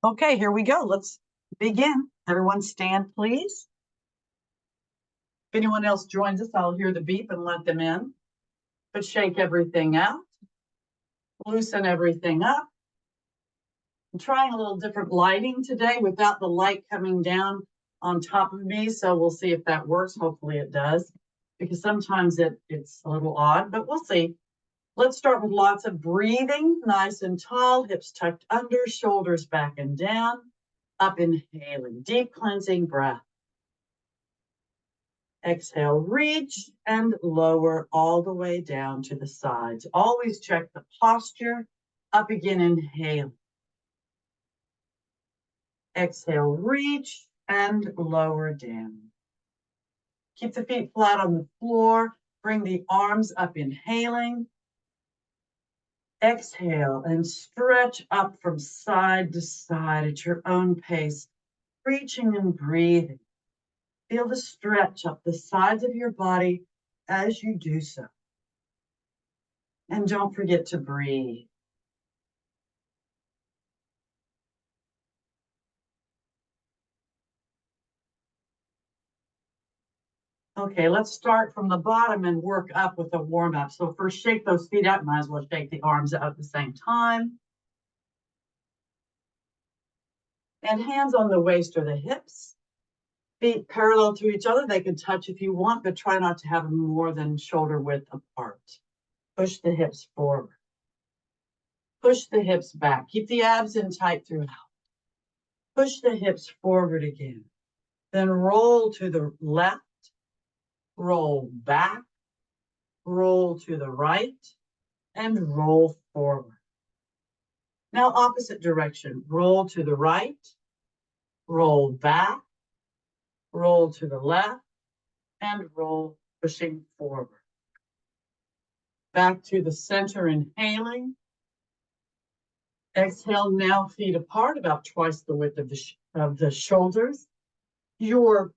Okay, here we go. Let's begin. Everyone stand, please. If anyone else joins us, I'll hear the beep and let them in. But shake everything out. Loosen everything up. I'm trying a little different lighting today without the light coming down on top of me. So we'll see if that works. Hopefully it does, because sometimes it's a little odd, but we'll see. Let's start with lots of breathing, nice and tall, hips tucked under, shoulders back and down. Up, inhaling, deep cleansing breath. Exhale, reach and lower all the way down to the sides. Always check the posture. Up again, inhale. Exhale, reach and lower down. Keep the feet flat on the floor. Bring the arms up, inhaling. Exhale and stretch up from side to side at your own pace, reaching and breathing. Feel the stretch up the sides of your body as you do so. And don't forget to breathe. Okay, let's start from the bottom and work up with a warm up. So first shake those feet out. Might as well shake the arms out at the same time. And hands on the waist or the hips. Feet parallel to each other. They can touch if you want, but try not to have them more than shoulder width apart. Push the hips forward. Push the hips back. Keep the abs in tight throughout. Push the hips forward again. Then roll to the left. Roll back. Roll to the right. And roll forward. Now opposite direction. Roll to the right. Roll back. Roll to the left. And roll, pushing forward. Back to the center, inhaling. Exhale, now feet apart, about twice the width of the shoulders. Your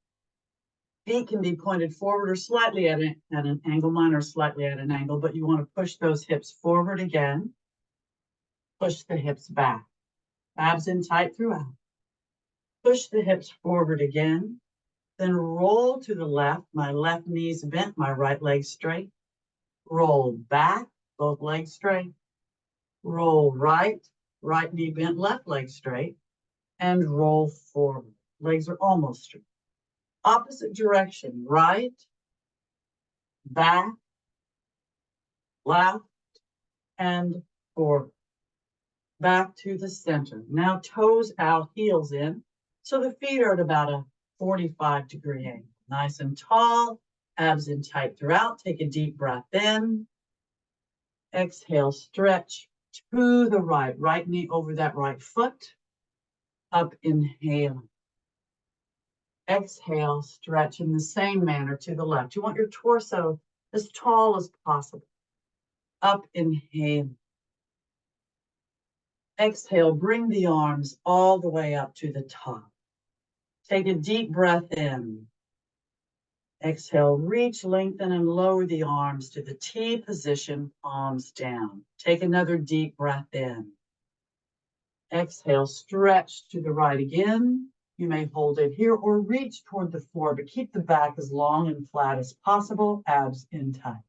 feet can be pointed forward or slightly at an angle. Mine are slightly at an angle, but you want to push those hips forward again. Push the hips back. Abs in tight throughout. Push the hips forward again. Then roll to the left. My left knee's bent, my right leg straight. Roll back, both legs straight. Roll right, right knee bent, left leg straight. And roll forward. Legs are almost straight. Opposite direction, right, back, left, and forward. Back to the center. Now toes out, heels in. So the feet are at about a 45-degree angle. Nice and tall, abs in tight throughout. Take a deep breath in. Exhale, stretch to the right. Right knee over that right foot. Up, inhaling. Exhale, stretch in the same manner to the left. You want your torso as tall as possible. Up, inhale. Exhale, bring the arms all the way up to the top. Take a deep breath in. Exhale, reach, lengthen, and lower the arms to the T position, palms down. Take another deep breath in. Exhale, stretch to the right again. You may hold it here or reach toward the floor, but keep the back as long and flat as possible, abs in tight.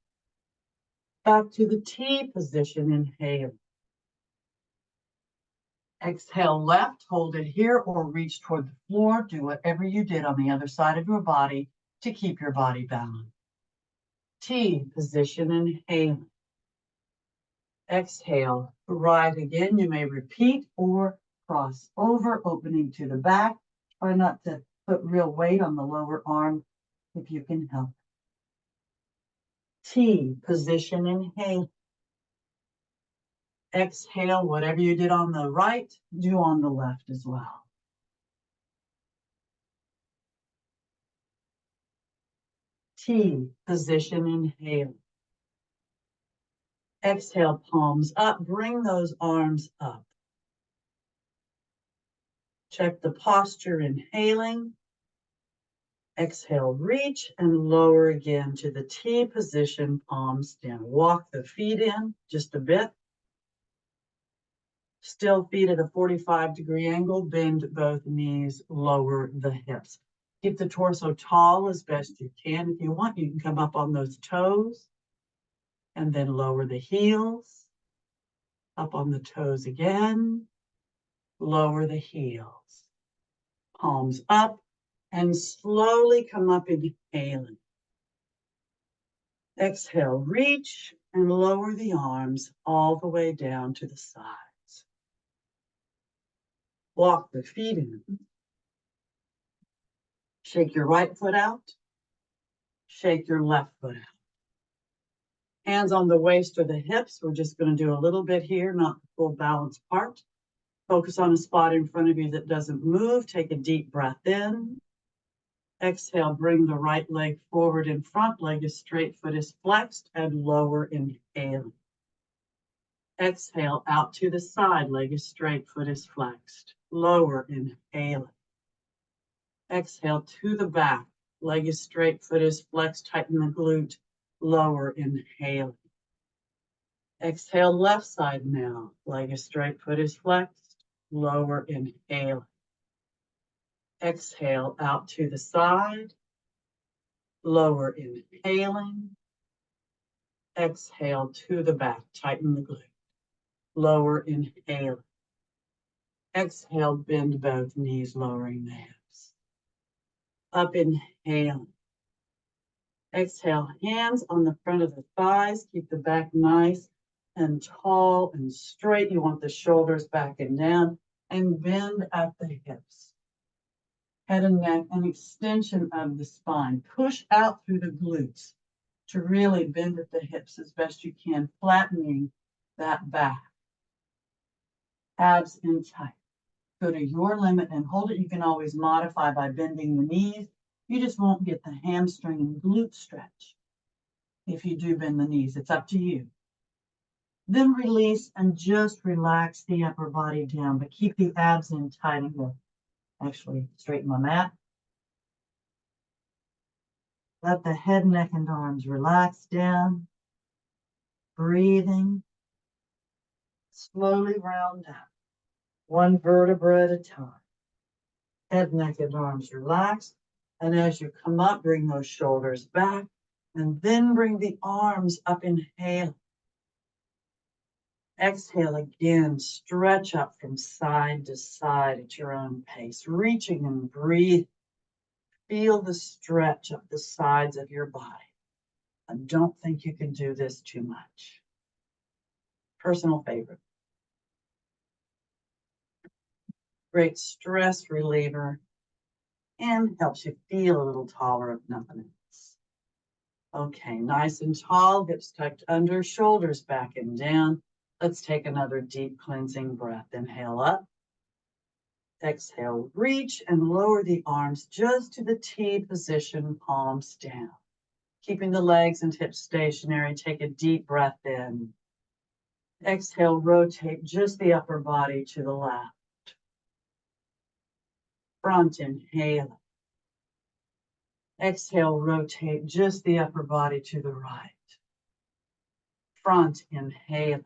Back to the T position, inhale. Exhale, left, hold it here or reach toward the floor. Do whatever you did on the other side of your body to keep your body balanced. T position, inhale. Exhale, right again. You may repeat or cross over, opening to the back. Try not to put real weight on the lower arm if you can help. T position, inhale. Exhale, whatever you did on the right, do on the left as well. T position, inhale. Exhale, palms up, bring those arms up. Check the posture, inhaling. Exhale, reach and lower again to the T position, palms down. Walk the feet in just a bit. Still feet at a 45-degree angle, bend both knees, lower the hips. Keep the torso tall as best you can. If you want, you can come up on those toes and then lower the heels. Up on the toes again, lower the heels. Palms up and slowly come up, inhaling. Exhale, reach and lower the arms all the way down to the sides. Walk the feet in. Shake your right foot out. Shake your left foot out. Hands on the waist or the hips. We're just going to do a little bit here, not the full balance part. Focus on a spot in front of you that doesn't move. Take a deep breath in. Exhale, bring the right leg forward in front. Leg is straight, foot is flexed, and lower, inhaling. Exhale, out to the side. Leg is straight, foot is flexed. Lower, inhaling. Exhale to the back. Leg is straight, foot is flexed. Tighten the glute. Lower, inhaling. Exhale, left side now. Leg is straight, foot is flexed. Lower, inhaling. Exhale, out to the side. Lower, inhaling. Exhale to the back. Tighten the glute. Lower, inhaling. Exhale, bend both knees, lowering the hips. Up, inhaling. Exhale, hands on the front of the thighs. Keep the back nice and tall and straight. You want the shoulders back and down, and bend at the hips. Head and neck, an extension of the spine. Push out through the glutes to really bend at the hips as best you can, flattening that back. Abs in tight. Go to your limit and hold it. You can always modify by bending the knees. You just won't get the hamstring and glute stretch if you do bend the knees. It's up to you. Then release and just relax the upper body down, but keep the abs in tight. I'm going to actually straighten my mat. Let the head, neck, and arms relax down. Breathing. Slowly round up. One vertebra at a time. Head, neck, and arms relax. And as you come up, bring those shoulders back. And then bring the arms up, inhale. Exhale again. Stretch up from side to side at your own pace. Reaching and breathe. Feel the stretch up the sides of your body. I don't think you can do this too much. Personal favorite. Great stress reliever and helps you feel a little taller if nothing else. Okay, nice and tall, hips tucked under, shoulders back and down. Let's take another deep cleansing breath. Inhale up. Exhale, reach and lower the arms just to the T position, palms down. Keeping the legs and hips stationary, take a deep breath in. Exhale, rotate just the upper body to the left. Front, inhale. Exhale, rotate just the upper body to the right. Front, inhale.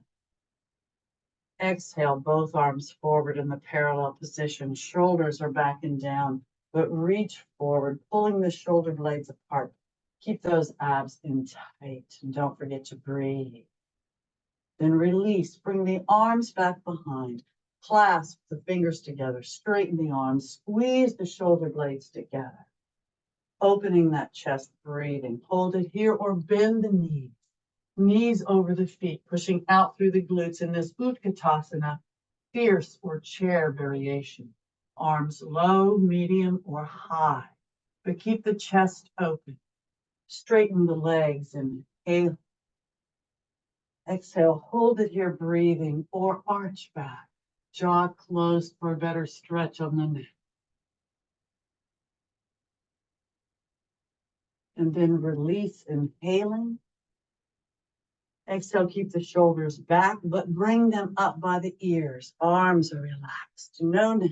Exhale, both arms forward in the parallel position. Shoulders are back and down, but reach forward, pulling the shoulder blades apart. Keep those abs in tight, and don't forget to breathe. Then release, bring the arms back behind. Clasp the fingers together, straighten the arms, squeeze the shoulder blades together. Opening that chest, breathing. Hold it here or bend the knees. Knees over the feet, pushing out through the glutes in this Utkatasana, fierce or chair variation. Arms low, medium, or high, but keep the chest open. Straighten the legs and inhale. Exhale, hold it here, breathing, or arch back. Jaw closed for a better stretch on the neck. And then release, inhaling. Exhale, keep the shoulders back, but bring them up by the ears. Arms are relaxed. No neck.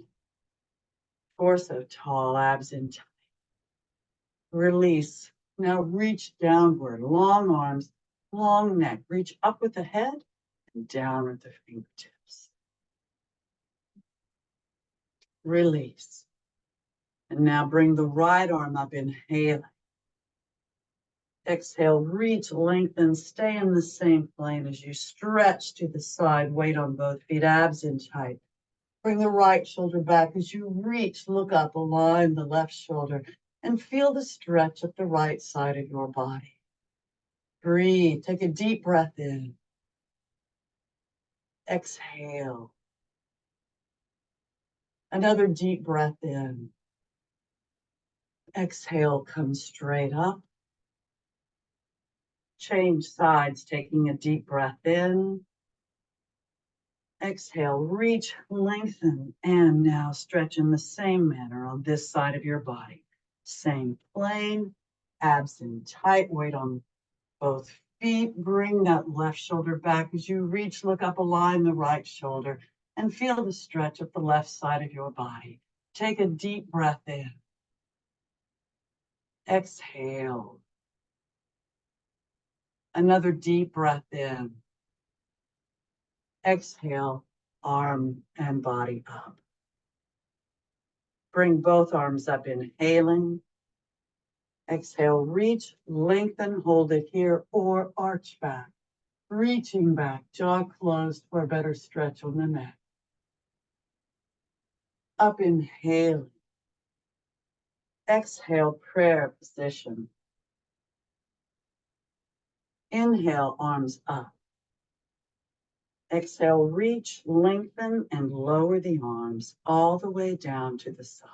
Torso tall, abs in tight. Release. Now reach downward. Long arms, long neck. Reach up with the head and down with the fingertips. Release. And now bring the right arm up, inhale. Exhale, reach, lengthen, stay in the same plane as you stretch to the side, weight on both feet, abs in tight. Bring the right shoulder back as you reach, look up, align the left shoulder, and feel the stretch at the right side of your body. Breathe, take a deep breath in. Exhale. Another deep breath in. Exhale, come straight up. Change sides, taking a deep breath in. Exhale, reach, lengthen, and now stretch in the same manner on this side of your body. Same plane, abs in tight, weight on both feet. Bring that left shoulder back as you reach, look up, align the right shoulder, and feel the stretch at the left side of your body. Take a deep breath in. Exhale. Another deep breath in. Exhale, arm and body up. Bring both arms up, inhaling. Exhale, reach, lengthen, hold it here, or arch back. Reaching back, jaw closed for a better stretch on the neck. Up, inhaling. Exhale, prayer position. Inhale, arms up. Exhale, reach, lengthen, and lower the arms all the way down to the sides.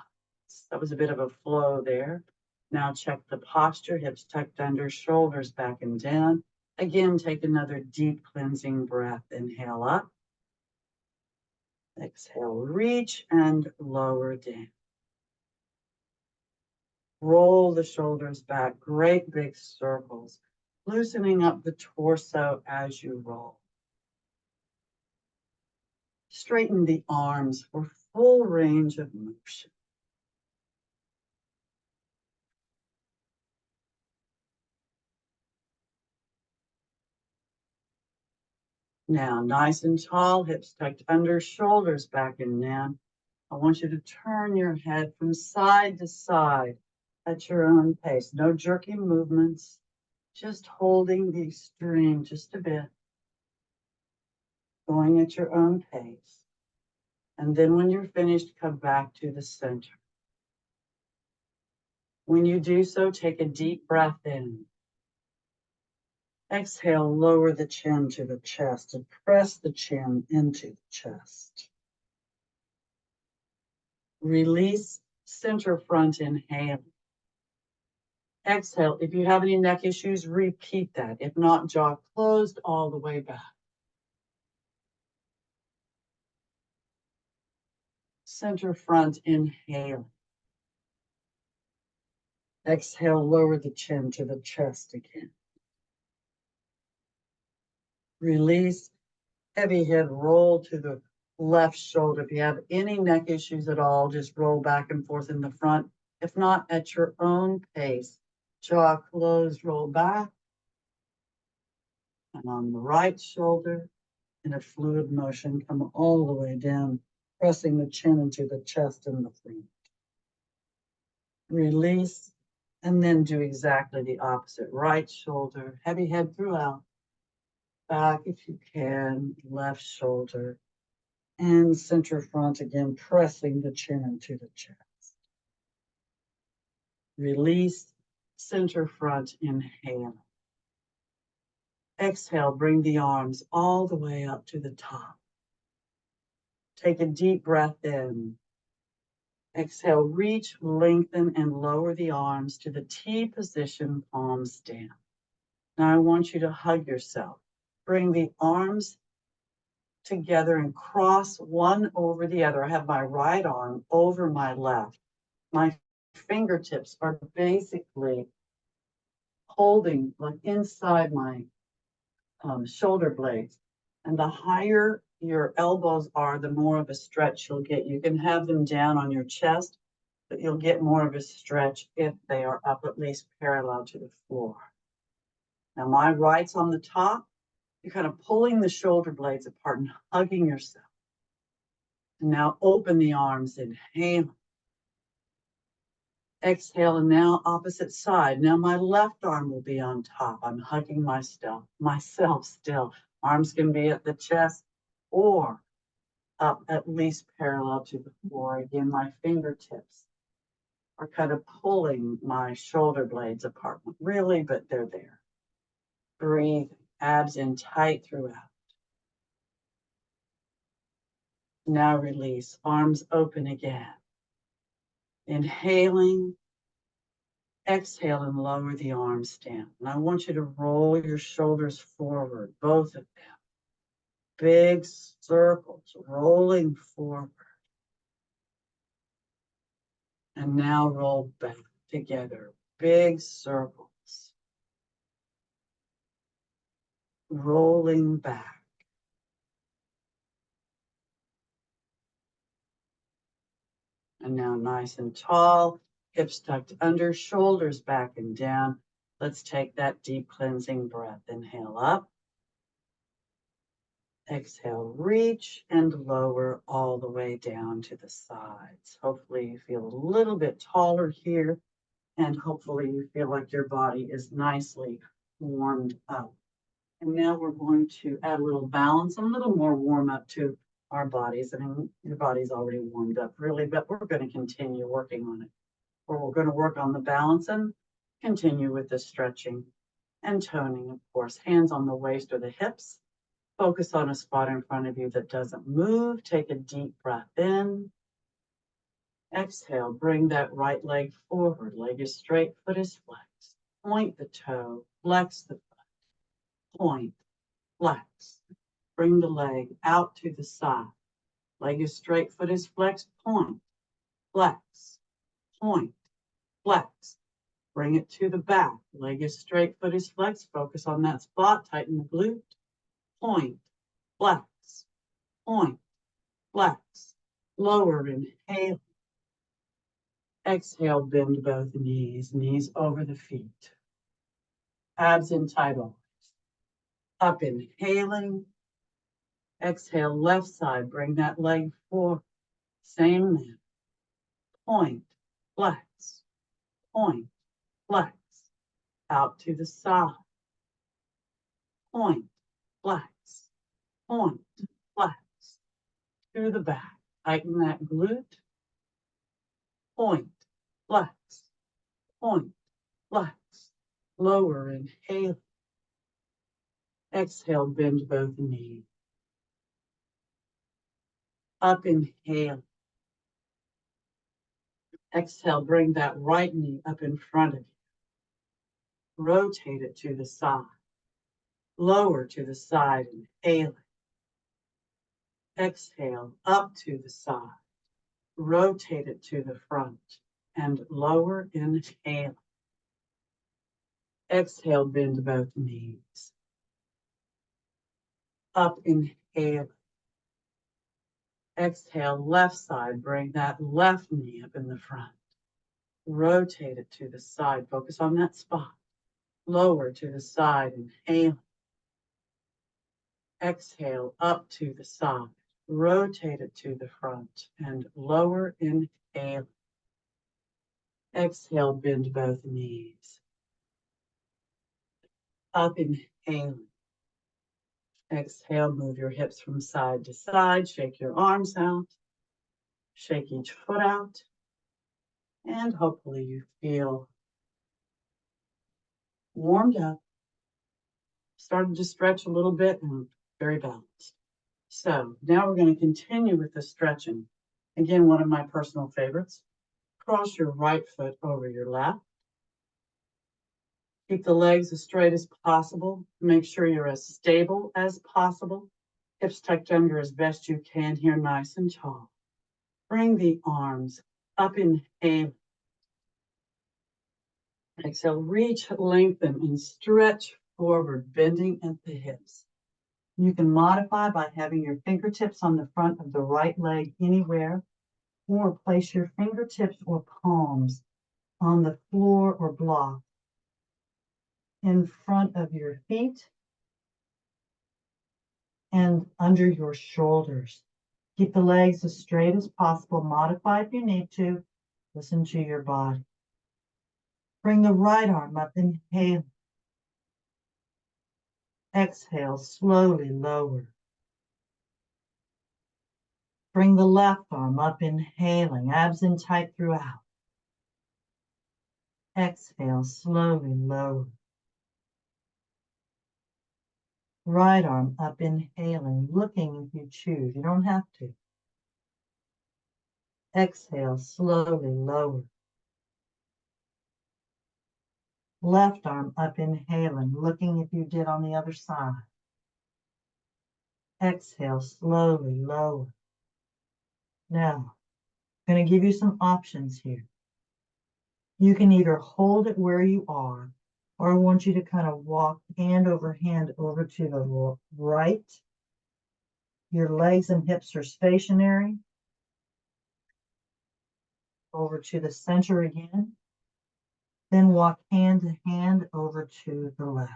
That was a bit of a flow there. Now check the posture, hips tucked under, shoulders back and down. Again, take another deep cleansing breath. Inhale up. Exhale, reach and lower down. Roll the shoulders back, great big circles, loosening up the torso as you roll. Straighten the arms for full range of motion. Now, nice and tall, hips tucked under, shoulders back and down. I want you to turn your head from side to side at your own pace. No jerky movements, just holding the extreme just a bit. Going at your own pace. And then when you're finished, come back to the center. When you do so, take a deep breath in. Exhale, lower the chin to the chest and press the chin into the chest. Release, center front, inhale. Exhale, if you have any neck issues, repeat that. If not, jaw closed all the way back. Center front, inhale. Exhale, lower the chin to the chest again. Release, heavy head, roll to the left shoulder. If you have any neck issues at all, just roll back and forth in the front. If not, at your own pace, jaw closed, roll back. And on the right shoulder, in a fluid motion, come all the way down, pressing the chin into the chest and the front. Release, and then do exactly the opposite. Right shoulder, heavy head throughout. Back if you can, left shoulder, and center front again, pressing the chin into the chest. Release, center front, inhale. Exhale, bring the arms all the way up to the top. Take a deep breath in. Exhale, reach, lengthen, and lower the arms to the T position, palms down. Now I want you to hug yourself. Bring the arms together and cross one over the other. I have my right arm over my left. My fingertips are basically holding like inside my shoulder blades. And the higher your elbows are, the more of a stretch you'll get. You can have them down on your chest, but you'll get more of a stretch if they are up at least parallel to the floor. Now my right's on the top. You're kind of pulling the shoulder blades apart and hugging yourself. And now open the arms, inhale. Exhale, and now opposite side. Now my left arm will be on top. I'm hugging myself still. Arms can be at the chest or up at least parallel to the floor. Again, my fingertips are kind of pulling my shoulder blades apart. Not really, but they're there. Breathe, abs in tight throughout. Now release, arms open again. Inhaling, exhale and lower the arms down. And I want you to roll your shoulders forward, both of them. Big circles rolling forward. And now roll back together. Big circles. Rolling back. And now nice and tall, hips tucked under, shoulders back and down. Let's take that deep cleansing breath. Inhale up. Exhale, reach and lower all the way down to the sides. Hopefully you feel a little bit taller here, and hopefully you feel like your body is nicely warmed up. And now we're going to add a little balance, a little more warm up to our bodies. I mean, your body's already warmed up really, but we're going to continue working on it. Or we're going to work on the balance and continue with the stretching and toning, of course. Hands on the waist or the hips. Focus on a spot in front of you that doesn't move. Take a deep breath in. Exhale, bring that right leg forward. Leg is straight, foot is flexed. Point the toe, flex the foot. Point, flex. Bring the leg out to the side. Leg is straight, foot is flexed. Point, flex, point, flex. Bring it to the back. Leg is straight, foot is flexed. Focus on that spot. Tighten the glute. Point, flex, point, flex. Lower, inhale. Exhale, bend both knees, knees over the feet. Abs in tight always. Up, inhaling. Exhale, left side, bring that leg forward. Same there. Point, flex, point, flex. Out to the side. Point, flex, point, flex. To the back. Tighten that glute. Point, flex, point, flex. Lower, inhale. Exhale, bend both knees. Up, inhale. Exhale, bring that right knee up in front of you. Rotate it to the side. Lower to the side, inhaling. Exhale, up to the side. Rotate it to the front and lower, inhale. Exhale, bend both knees. Up, inhale. Exhale, left side, bring that left knee up in the front. Rotate it to the side, focus on that spot. Lower to the side, inhale. Exhale, up to the side. Rotate it to the front and lower, inhale. Exhale, bend both knees. Up, inhale. Exhale, move your hips from side to side. Shake your arms out. Shake each foot out. And hopefully you feel warmed up. Started to stretch a little bit and very balanced. So now we're going to continue with the stretching. Again, one of my personal favorites. Cross your right foot over your left. Keep the legs as straight as possible. Make sure you're as stable as possible. Hips tucked under as best you can here, nice and tall. Bring the arms up, inhale. Exhale, reach, lengthen, and stretch forward, bending at the hips. You can modify by having your fingertips on the front of the right leg anywhere, or place your fingertips or palms on the floor or block in front of your feet and under your shoulders. Keep the legs as straight as possible. Modify if you need to. Listen to your body. Bring the right arm up, inhale. Exhale, slowly lower. Bring the left arm up, inhaling, abs in tight throughout. Exhale, slowly lower. Right arm up, inhaling, looking if you choose. You don't have to. Exhale, slowly lower. Left arm up, inhaling, looking if you did on the other side. Exhale, slowly lower. Now, I'm going to give you some options here. You can either hold it where you are, or I want you to kind of walk hand over to the right. Your legs and hips are stationary. Over to the center again. Then walk hand to hand over to the left.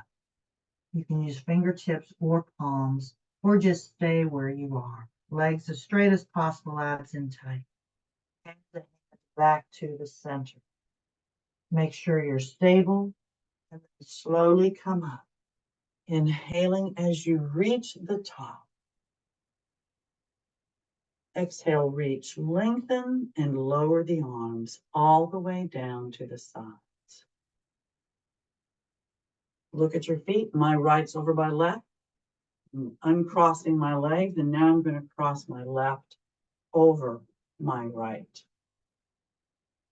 You can use fingertips or palms, or just stay where you are. Legs as straight as possible, abs in tight. Hand to hand back to the center. Make sure you're stable, and then slowly come up. Inhaling as you reach the top. Exhale, reach, lengthen, and lower the arms all the way down to the sides. Look at your feet. My right's over my left. I'm uncrossing my legs, and now I'm going to cross my left over my right.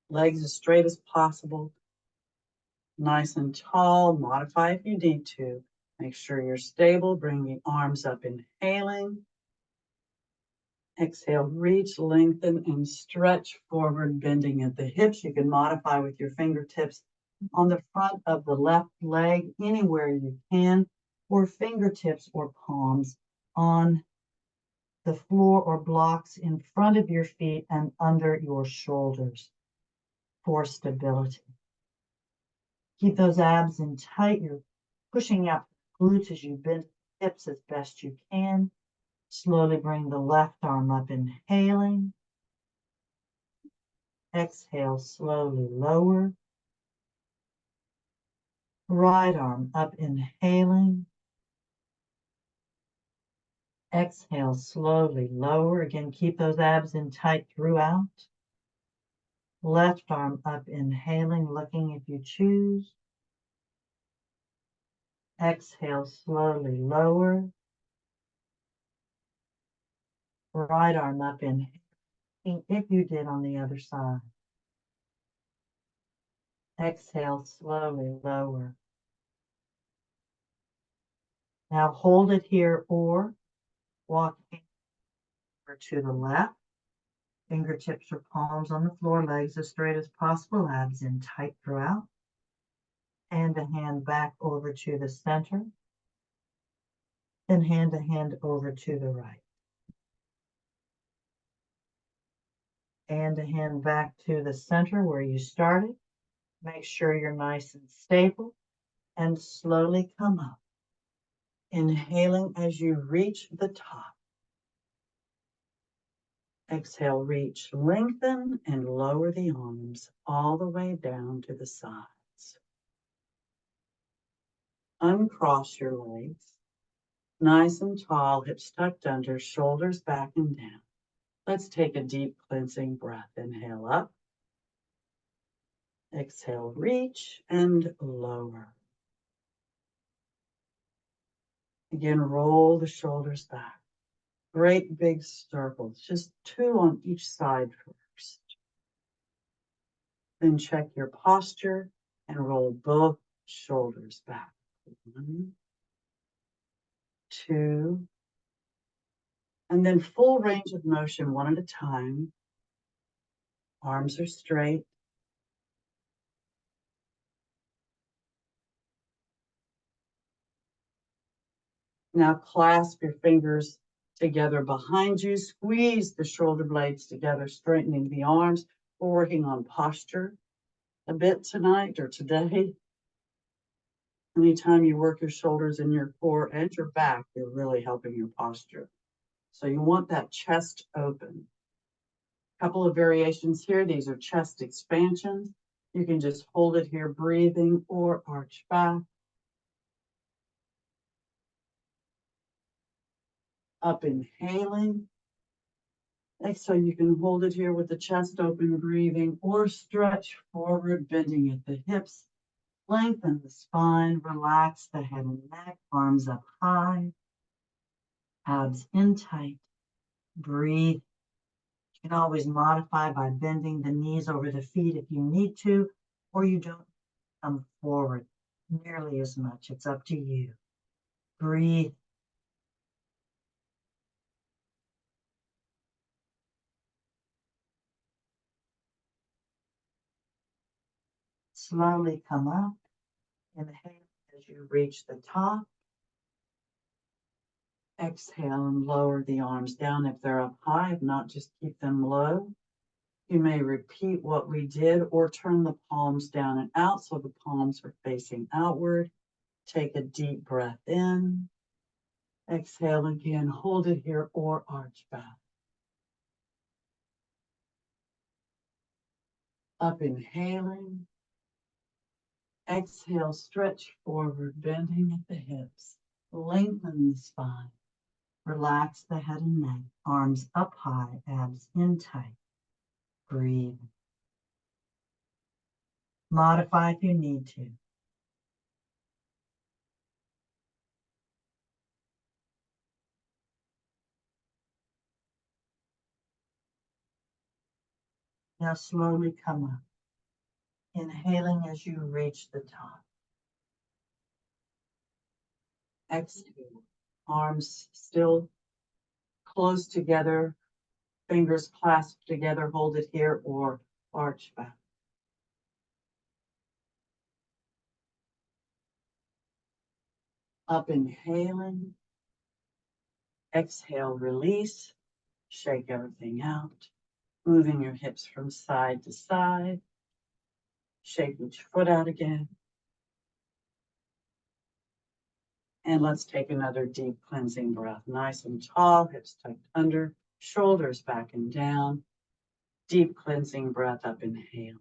Legs as straight as possible. Nice and tall. Modify if you need to. Make sure you're stable. Bring the arms up, inhaling. Exhale, reach, lengthen, and stretch forward, bending at the hips. You can modify with your fingertips on the front of the left leg, anywhere you can, or fingertips or palms on the floor or blocks in front of your feet and under your shoulders for stability. Keep those abs in tight. You're pushing out the glutes as you bend the hips as best you can. Slowly bring the left arm up, inhaling. Exhale, slowly lower. Right arm up, inhaling. Exhale, slowly lower. Again, keep those abs in tight throughout. Left arm up, inhaling, looking if you choose. Exhale, slowly lower. Right arm up, inhaling, if you did on the other side. Exhale, slowly lower. Now hold it here or walk over to the left. Fingertips or palms on the floor, legs as straight as possible, abs in tight throughout. Hand to hand back over to the center. Then hand to hand over to the right. Hand to hand back to the center where you started. Make sure you're nice and stable and slowly come up. Inhaling as you reach the top. Exhale, reach, lengthen, and lower the arms all the way down to the sides. Uncross your legs. Nice and tall, hips tucked under, shoulders back and down. Let's take a deep cleansing breath. Inhale up. Exhale, reach and lower. Again, roll the shoulders back. Great big circles, just 2 on each side first. Then check your posture and roll both shoulders back. 1, 2, and then full range of motion, one at a time. Arms are straight. Now clasp your fingers together behind you. Squeeze the shoulder blades together, straightening the arms. We're working on posture a bit tonight or today. Anytime you work your shoulders and your core and your back, you're really helping your posture. So you want that chest open. Couple of variations here. These are chest expansions. You can just hold it here, breathing, or arch back. Up inhaling. So you can hold it here with the chest open, breathing, or stretch forward, bending at the hips. Lengthen the spine, relax the head and neck, arms up high, abs in tight. Breathe. You can always modify by bending the knees over the feet if you need to, or you don't come forward nearly as much. It's up to you. Breathe. Slowly come up. Inhale as you reach the top. Exhale and lower the arms down if they're up high. If not, just keep them low. You may repeat what we did or turn the palms down and out so the palms are facing outward. Take a deep breath in. Exhale again. Hold it here or arch back. Up inhaling. Exhale, stretch forward, bending at the hips. Lengthen the spine. Relax the head and neck. Arms up high, abs in tight. Breathe. Modify if you need to. Now slowly come up. Inhaling as you reach the top. Exhale. Arms still close together. Fingers clasped together. Hold it here or arch back. Up inhaling. Exhale, release. Shake everything out. Moving your hips from side to side. Shake each foot out again. And let's take another deep cleansing breath. Nice and tall, hips tucked under, shoulders back and down. Deep cleansing breath up, inhale.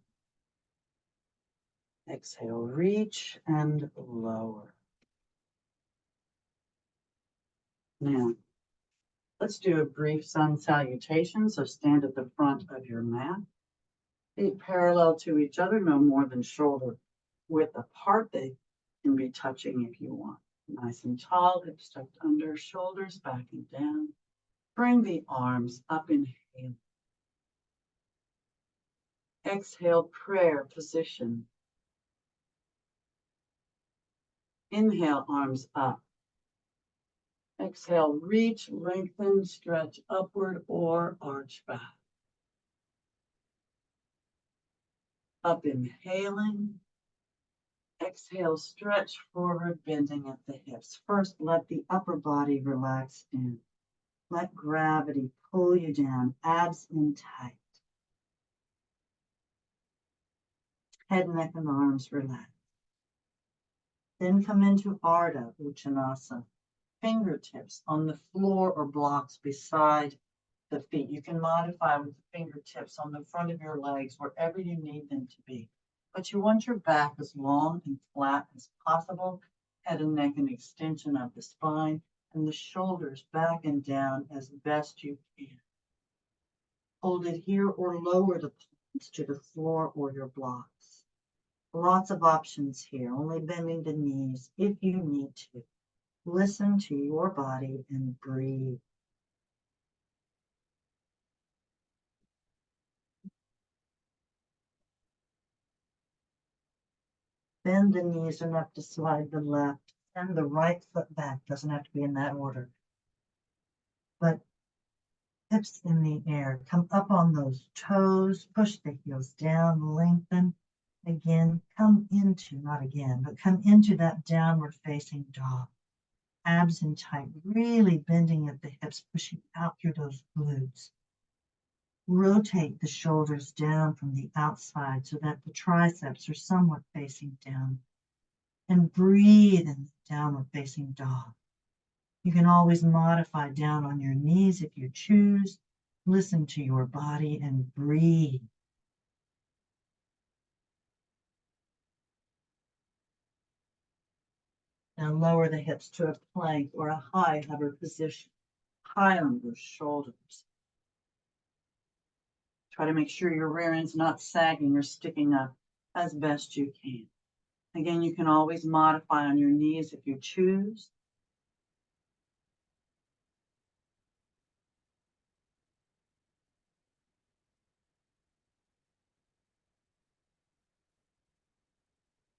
Exhale, reach and lower. Now, let's do a brief sun salutation. So stand at the front of your mat. Feet parallel to each other, no more than shoulder width apart. They can be touching if you want. Nice and tall, hips tucked under, shoulders back and down. Bring the arms up, inhale. Exhale, prayer position. Inhale, arms up. Exhale, reach, lengthen, stretch upward or arch back. Up, inhaling. Exhale, stretch forward, bending at the hips. First, let the upper body relax in. Let gravity pull you down, abs in tight. Head, neck, and arms relax. Then come into Ardha Uttanasana. Fingertips on the floor or blocks beside the feet. You can modify with the fingertips on the front of your legs, wherever you need them to be. But you want your back as long and flat as possible, head and neck an extension of the spine, and the shoulders back and down as best you can. Hold it here or lower the palms to the floor or your blocks. Lots of options here, only bending the knees if you need to. Listen to your body and breathe. Bend the knees enough to slide the left and the right foot back. Doesn't have to be in that order. But hips in the air. Come up on those toes. Push the heels down. Lengthen. Again, come into, not again, but come into that downward facing dog. Abs in tight. Really bending at the hips, pushing out through those glutes. Rotate the shoulders down from the outside so that the triceps are somewhat facing down. And breathe in the downward facing dog. You can always modify down on your knees if you choose. Listen to your body and breathe. Now lower the hips to a plank or a high hover position, high on your shoulders. Try to make sure your rear end's not sagging or sticking up as best you can. Again, you can always modify on your knees if you choose.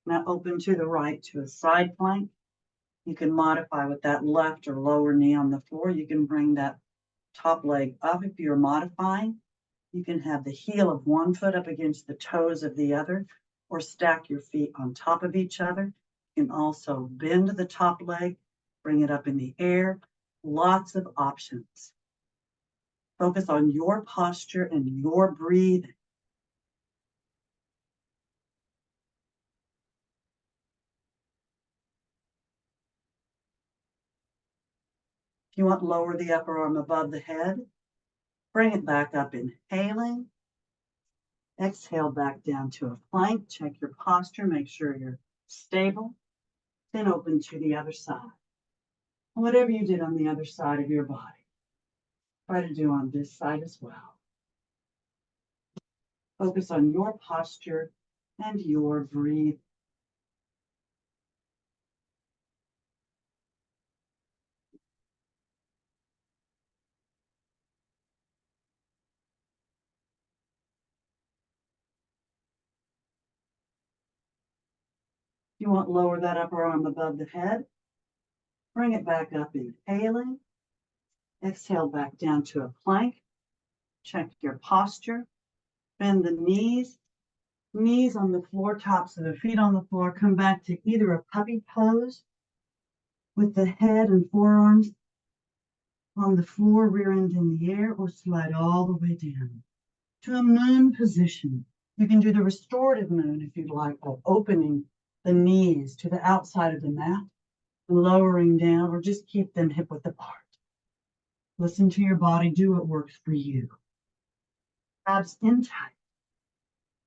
Now open to the right to a side plank. You can modify with that left or lower knee on the floor. You can bring that top leg up if you're modifying. You can have the heel of one foot up against the toes of the other, or stack your feet on top of each other. You can also bend the top leg, bring it up in the air. Lots of options. Focus on your posture and your breathing. If you want, lower the upper arm above the head. Bring it back up, inhaling. Exhale back down to a plank. Check your posture. Make sure you're stable. Then open to the other side. Whatever you did on the other side of your body, try to do on this side as well. Focus on your posture and your breathing. You want, lower that upper arm above the head. Bring it back up, inhaling. Exhale back down to a plank. Check your posture. Bend the knees. Knees on the floor, tops of the feet on the floor. Come back to either a puppy pose with the head and forearms on the floor, rear end in the air, or slide all the way down to a moon position. You can do the restorative moon if you'd like, by opening the knees to the outside of the mat, lowering down, or just keep them hip width apart. Listen to your body, do what works for you. Abs in tight,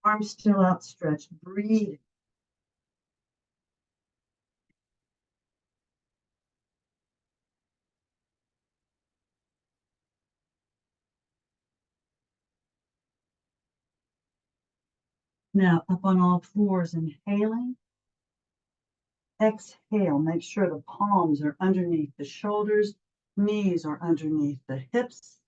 arms still outstretched, breathe. Now up on all fours, inhaling. Exhale, make sure the palms are underneath the shoulders, knees are underneath the hips.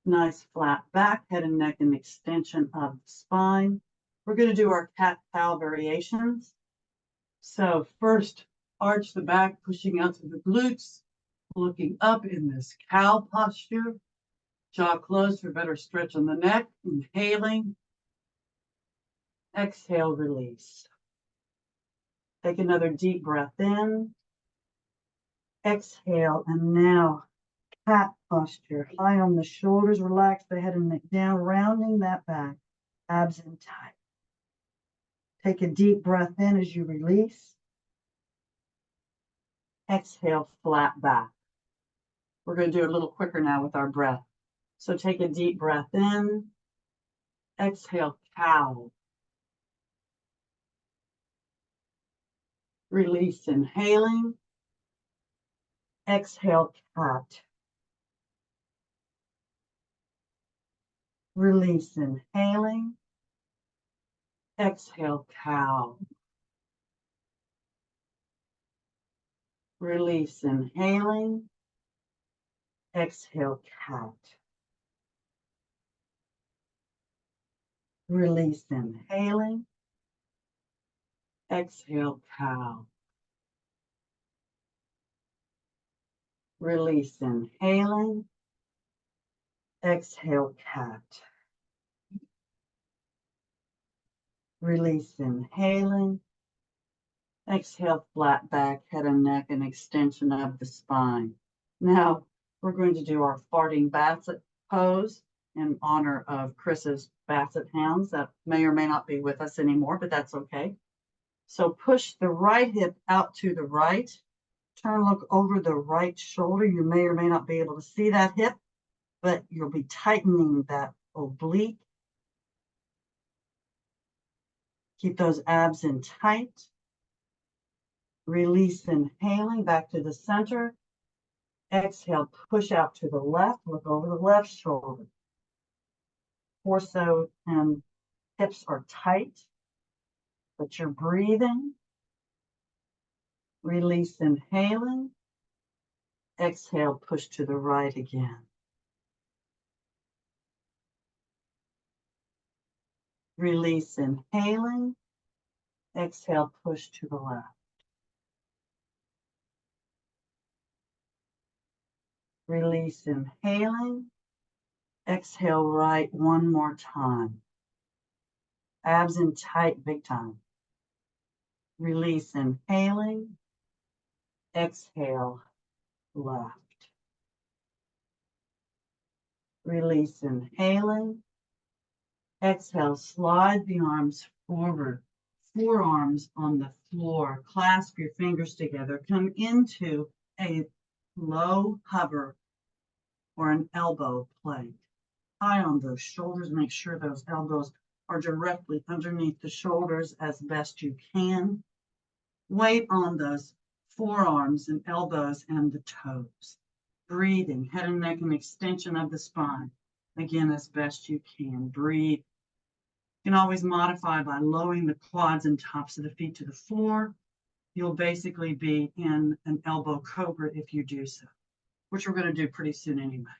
Nice flat back, head and neck, and extension of the spine. We're going to do our cat-cow variations. So first, arch the back, pushing out to the glutes, looking up in this cow posture. Jaw closed for better stretch on the neck. Inhaling. Exhale, release. Take another deep breath in. Exhale, and now cat posture. High on the shoulders, relax the head and neck down, rounding that back, abs in tight. Take a deep breath in as you release. Exhale, flat back. We're going to do a little quicker now with our breath. So take a deep breath in. Exhale, cow. Release, inhaling. Exhale, cat. Release, inhaling. Exhale, cow. Release, inhaling. Exhale, cat. Release, inhaling. Exhale, cow. Release, inhaling. Exhale, cat. Release, inhaling. Exhale, flat back, head and neck, and extension of the spine. Now, we're going to do our farting basset pose in honor of Chris's basset hounds that may or may not be with us anymore, but that's okay. So push the right hip out to the right. Look over the right shoulder. You may or may not be able to see that hip, but you'll be tightening that oblique. Keep those abs in tight. Release, inhaling back to the center. Exhale, push out to the left. Look over the left shoulder. Torso and hips are tight, but you're breathing. Release, inhaling. Exhale, push to the right again. Release, inhaling. Exhale, push to the left. Release, inhaling. Exhale, right one more time. Abs in tight, big time. Release, inhaling. Exhale, left. Release, inhaling. Exhale, slide the arms forward. Forearms on the floor. Clasp your fingers together. Come into a low hover or an elbow plank. High on those shoulders. Make sure those elbows are directly underneath the shoulders as best you can. Weight on those forearms and elbows and the toes. Breathing, head and neck and extension of the spine. Again, as best you can. Breathe. You can always modify by lowering the quads and tops of the feet to the floor. You'll basically be in an elbow cobra if you do so, which we're going to do pretty soon anyway.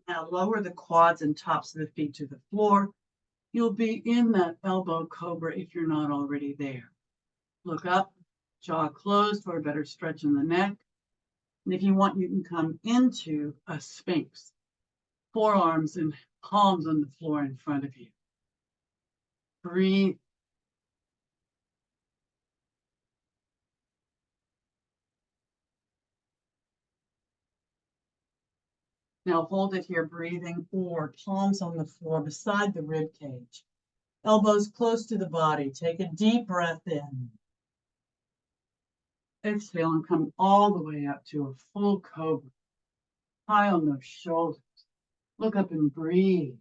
Now lower the quads and tops of the feet to the floor. You'll be in that elbow cobra if you're not already there. Look up, jaw closed for a better stretch in the neck. And if you want, you can come into a sphinx. Forearms and palms on the floor in front of you. Breathe. Now hold it here, breathing, or palms on the floor beside the rib cage. Elbows close to the body. Take a deep breath in. Exhale and come all the way up to a full cobra. High on those shoulders. Look up and breathe.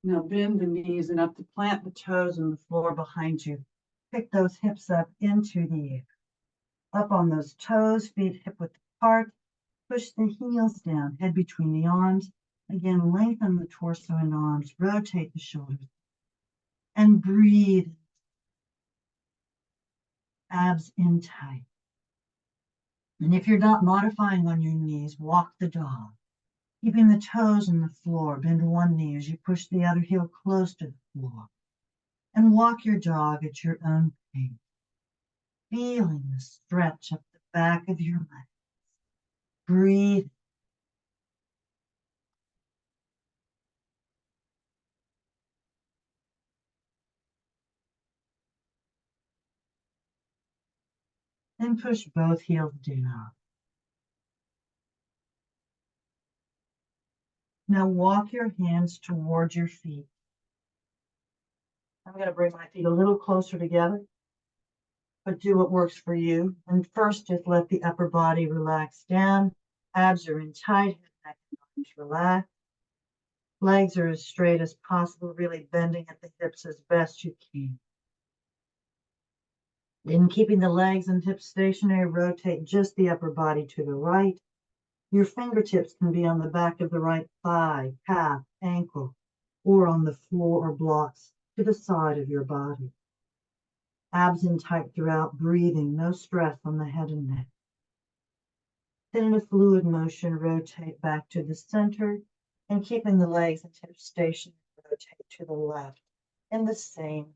Now bend the knees enough to plant the toes on the floor behind you. Pick those hips up into the air. Up on those toes, feet hip width apart. Push the heels down, head between the arms. Again, lengthen the torso and arms. Rotate the shoulders. And breathe. Abs in tight. And if you're not modifying on your knees, walk the dog. Keeping the toes on the floor, bend one knee as you push the other heel close to the floor. And walk your dog at your own pace. Feeling the stretch up the back of your legs. Breathe. Then push both heels down. Now walk your hands towards your feet. I'm going to bring my feet a little closer together, but do what works for you. And first, just let the upper body relax down. Abs are in tight, neck and arms relax. Legs are as straight as possible, really bending at the hips as best you can. Then keeping the legs and hips stationary, rotate just the upper body to the right. Your fingertips can be on the back of the right thigh, calf, ankle, or on the floor or blocks to the side of your body. Abs in tight throughout, breathing, no stress on the head and neck. Then in a fluid motion, rotate back to the center and keeping the legs and hips stationary, rotate to the left in the same.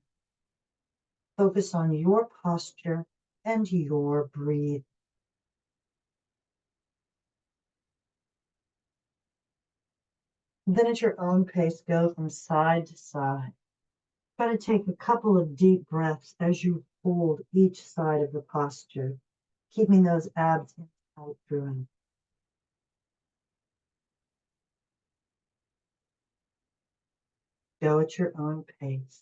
Focus on your posture and your breathe. Then at your own pace, go from side to side. Try to take a couple of deep breaths as you hold each side of the posture, keeping those abs in tight through. Go at your own pace.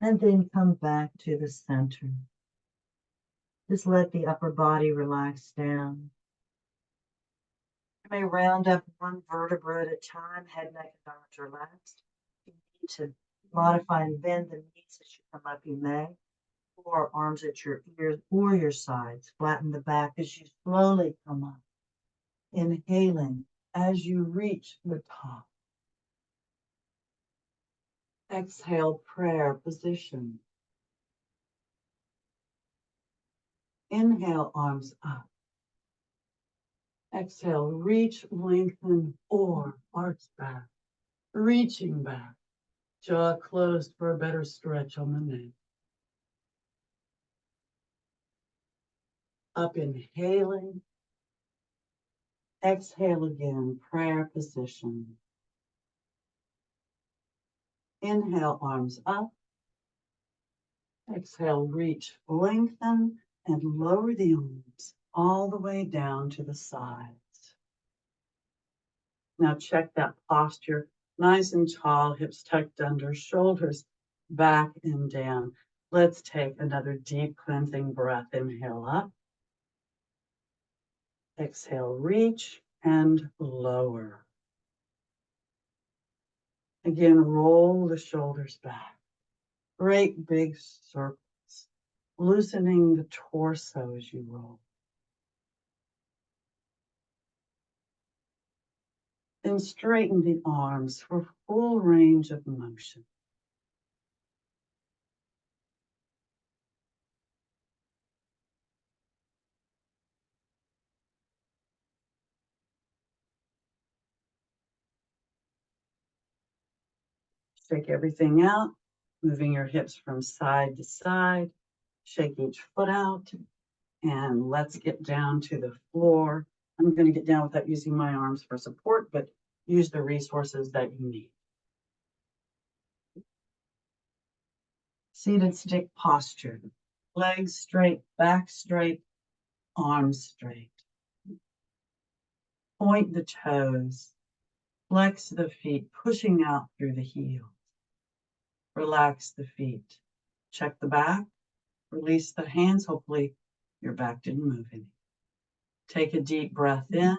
And then come back to the center. Just let the upper body relax down. You may round up one vertebra at a time, head, neck, and arms relaxed. If you need to modify and bend the knees as you come up, you may. Or arms at your ears or your sides. Flatten the back as you slowly come up. Inhaling as you reach the top. Exhale, prayer position. Inhale, arms up. Exhale, reach, lengthen, or arch back. Reaching back. Jaw closed for a better stretch on the neck. Up, inhaling. Exhale again, prayer position. Inhale, arms up. Exhale, reach, lengthen, and lower the arms all the way down to the sides. Now check that posture, nice and tall, hips tucked under, shoulders back and down. Let's take another deep cleansing breath. Inhale up. Exhale, reach and lower. Again, roll the shoulders back. Great big circles, loosening the torso as you roll. Then straighten the arms for full range of motion. Shake everything out, moving your hips from side to side. Shake each foot out, and let's get down to the floor. I'm going to get down without using my arms for support, but use the resources that you need. Seated stick posture. Legs straight, back straight, arms straight. Point the toes. Flex the feet, pushing out through the heels. Relax the feet. Check the back. Release the hands. Hopefully your back didn't move any. Take a deep breath in.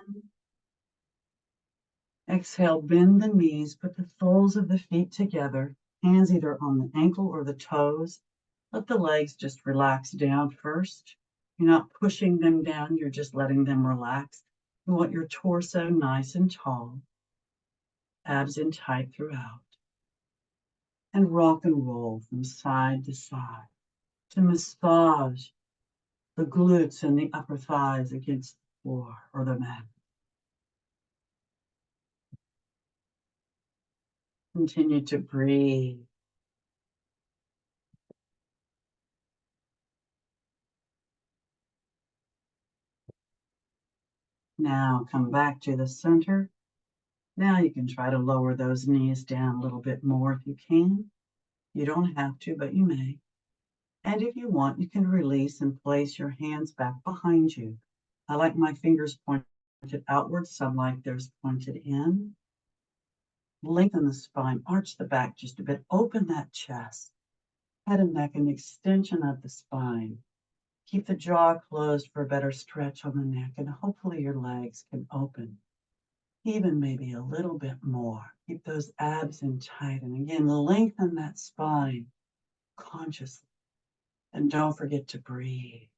Exhale, bend the knees, put the soles of the feet together, hands either on the ankle or the toes. Let the legs just relax down first. You're not pushing them down, you're just letting them relax. You want your torso nice and tall, abs in tight throughout. And rock and roll from side to side to massage the glutes and the upper thighs against the floor or the mat. Continue to breathe. Now come back to the center. Now you can try to lower those knees down a little bit more if you can. You don't have to, but you may. And if you want, you can release and place your hands back behind you. I like my fingers pointed outward, some like theirs pointed in. Lengthen the spine, arch the back just a bit, open that chest, head and neck, an extension of the spine. Keep the jaw closed for a better stretch on the neck, and hopefully your legs can open even maybe a little bit more. Keep those abs in tight. And again, lengthen that spine consciously. And don't forget to breathe.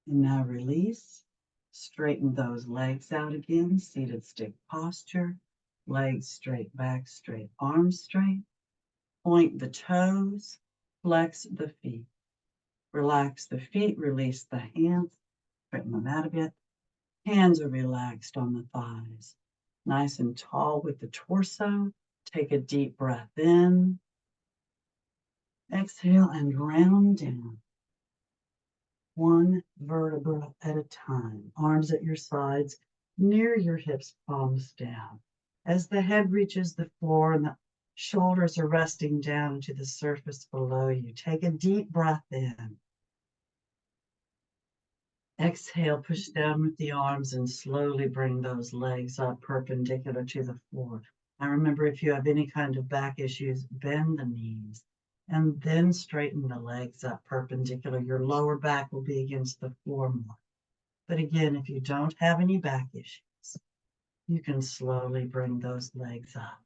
And now release. Straighten those legs out again. Seated stick posture. Legs straight back, straight arms straight. Point the toes. Flex the feet. Relax the feet. Release the hands. Straighten them out a bit. Hands are relaxed on the thighs. Nice and tall with the torso. Take a deep breath in. Exhale and round down. One vertebra at a time. Arms at your sides, near your hips, palms down. As the head reaches the floor and the shoulders are resting down into the surface below you, take a deep breath in. Exhale, push down with the arms and slowly bring those legs up perpendicular to the floor. Now remember, if you have any kind of back issues, bend the knees and then straighten the legs up perpendicular. Your lower back will be against the floor more. But again, if you don't have any back issues, you can slowly bring those legs up.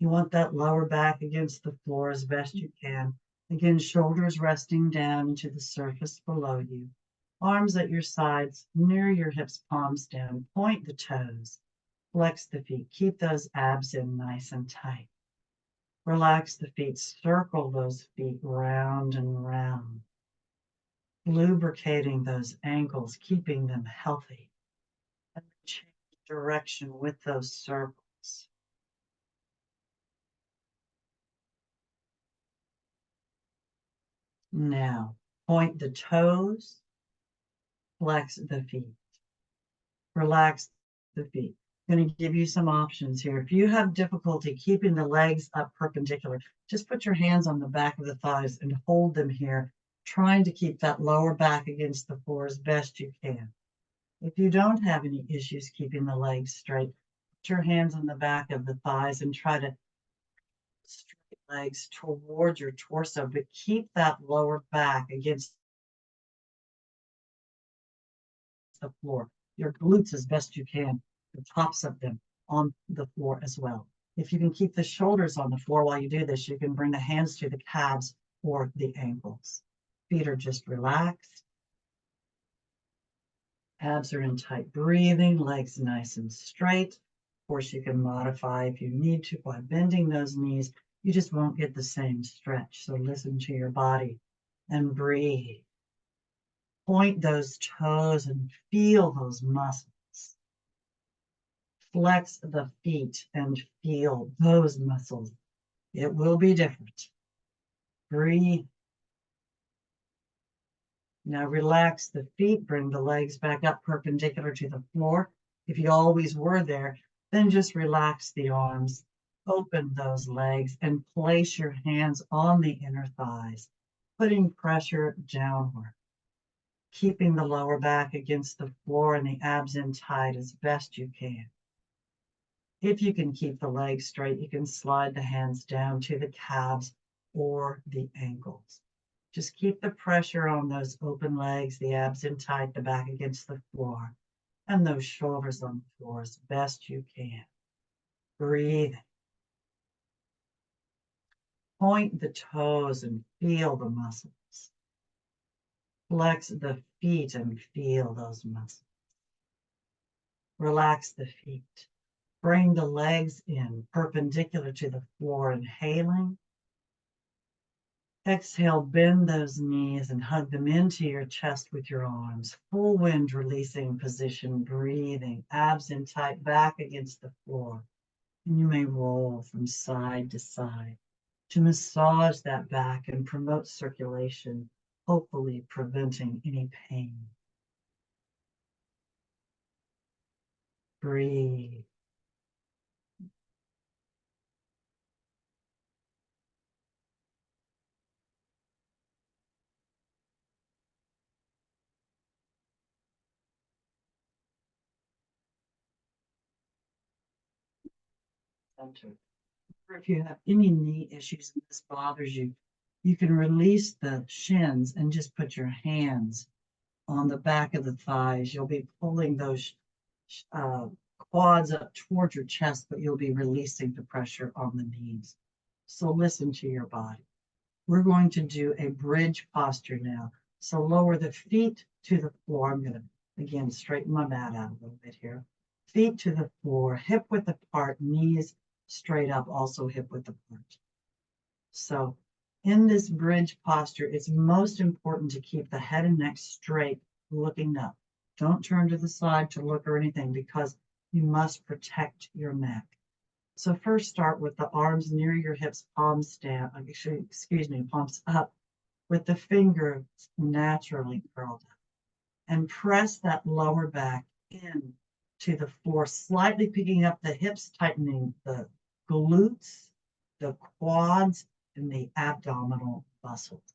You want that lower back against the floor as best you can. Again, shoulders resting down into the surface below you. Arms at your sides, near your hips, palms down. Point the toes. Flex the feet. Keep those abs in nice and tight. Relax the feet. Circle those feet round and round. Lubricating those ankles, keeping them healthy. And change direction with those circles. Now, point the toes, flex the feet, relax the feet. I'm going to give you some options here. If you have difficulty keeping the legs up perpendicular, just put your hands on the back of the thighs and hold them here, trying to keep that lower back against the floor as best you can. If you don't have any issues keeping the legs straight, put your hands on the back of the thighs and try to straight legs toward your torso, but keep that lower back against the floor. Your glutes as best you can, the tops of them on the floor as well. If you can keep the shoulders on the floor while you do this, you can bring the hands to the calves or the ankles. Feet are just relaxed. Abs are in tight breathing, legs nice and straight. Of course, you can modify if you need to by bending those knees. You just won't get the same stretch. So listen to your body and breathe. Point those toes and feel those muscles. Flex the feet and feel those muscles. It will be different. Breathe. Now relax the feet, bring the legs back up perpendicular to the floor. If you always were there, then just relax the arms, open those legs, and place your hands on the inner thighs, putting pressure downward, keeping the lower back against the floor and the abs in tight as best you can. If you can keep the legs straight, you can slide the hands down to the calves or the ankles. Just keep the pressure on those open legs, the abs in tight, the back against the floor, and those shoulders on the floor as best you can. Breathe. Point the toes and feel the muscles. Flex the feet and feel those muscles. Relax the feet. Bring the legs in perpendicular to the floor, inhaling. Exhale, bend those knees and hug them into your chest with your arms. Full wind releasing position, breathing, abs in tight, back against the floor. And you may roll from side to side to massage that back and promote circulation, hopefully preventing any pain. Breathe. center. Or if you have any knee issues and this bothers you, you can release the shins and just put your hands on the back of the thighs. You'll be pulling those quads up towards your chest, but you'll be releasing the pressure on the knees. So listen to your body. We're going to do a bridge posture now. So lower the feet to the floor. I'm going to, again, straighten my mat out a little bit here. Feet to the floor, hip width apart, knees straight up, also hip width apart. So in this bridge posture, it's most important to keep the head and neck straight, looking up. Don't turn to the side to look or anything because you must protect your neck. So first start with the arms near your hips, palms down, palms up, with the fingers naturally curled up. And press that lower back in to the floor, slightly picking up the hips, tightening the glutes, the quads, and the abdominal muscles.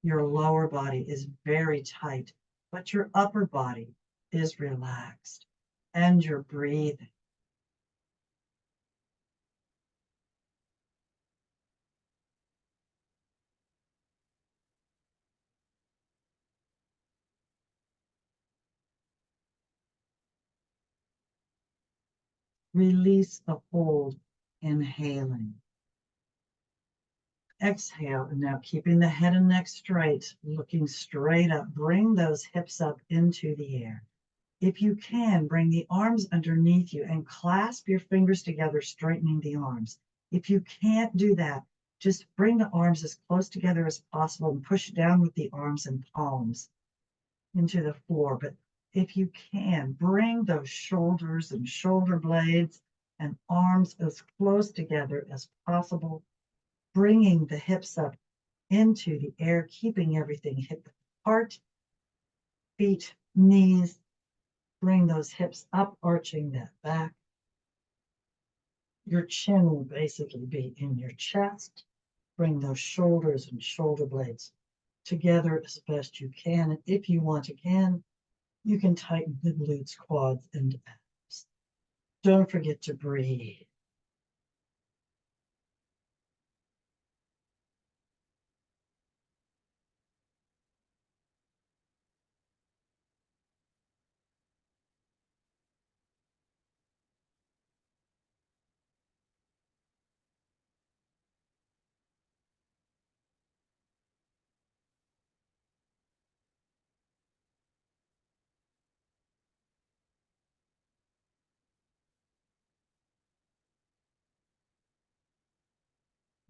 Your lower body is very tight, but your upper body is relaxed, and you're breathing. Release the hold, inhaling. Exhale, and now keeping the head and neck straight, looking straight up. Bring those hips up into the air. If you can, bring the arms underneath you and clasp your fingers together, straightening the arms. If you can't do that, just bring the arms as close together as possible and push down with the arms and palms into the floor. But if you can, bring those shoulders and shoulder blades and arms as close together as possible, bringing the hips up into the air, keeping everything hip apart, feet, knees. Bring those hips up, arching that back. Your chin will basically be in your chest. Bring those shoulders and shoulder blades together as best you can. And if you want again, you can tighten the glutes, quads, and abs. Don't forget to breathe.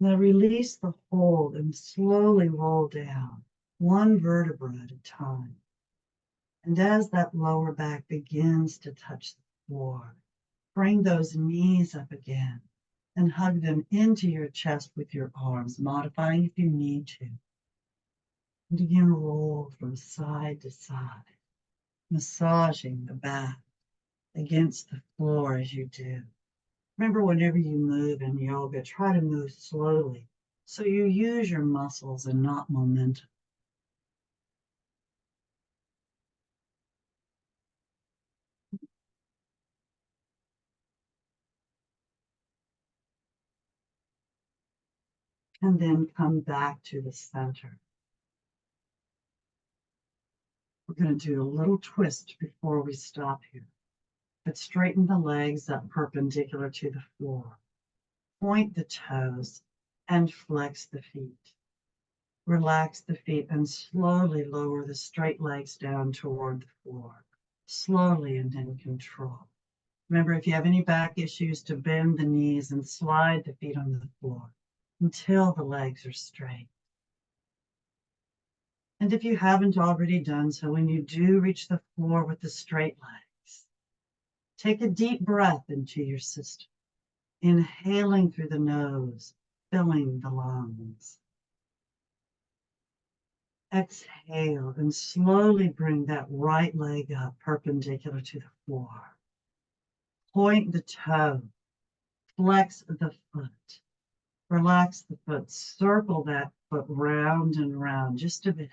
Now release the hold and slowly roll down, one vertebra at a time. And as that lower back begins to touch the floor, bring those knees up again and hug them into your chest with your arms, modifying if you need to. And again, roll from side to side, massaging the back against the floor as you do. Remember, whenever you move in yoga, try to move slowly so you use your muscles and not momentum. And then come back to the center. We're going to do a little twist before we stop here. But straighten the legs up perpendicular to the floor. Point the toes and flex the feet. Relax the feet and slowly lower the straight legs down toward the floor. Slowly and in control. Remember, if you have any back issues, to bend the knees and slide the feet on the floor until the legs are straight. And if you haven't already done so, when you do reach the floor with the straight legs, take a deep breath into your system, inhaling through the nose, filling the lungs. Exhale and slowly bring that right leg up perpendicular to the floor. Point the toe, flex the foot, relax the foot, circle that foot round and round just a bit,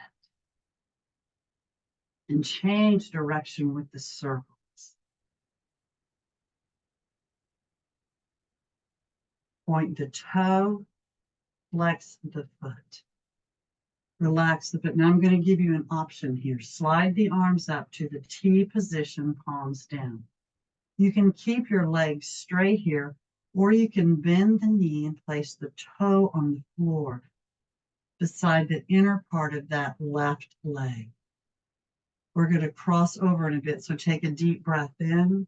and change direction with the circles. Point the toe, flex the foot. Relax the foot. Now I'm going to give you an option here. Slide the arms up to the T position, palms down. You can keep your legs straight here, or you can bend the knee and place the toe on the floor beside the inner part of that left leg. We're going to cross over in a bit, so take a deep breath in.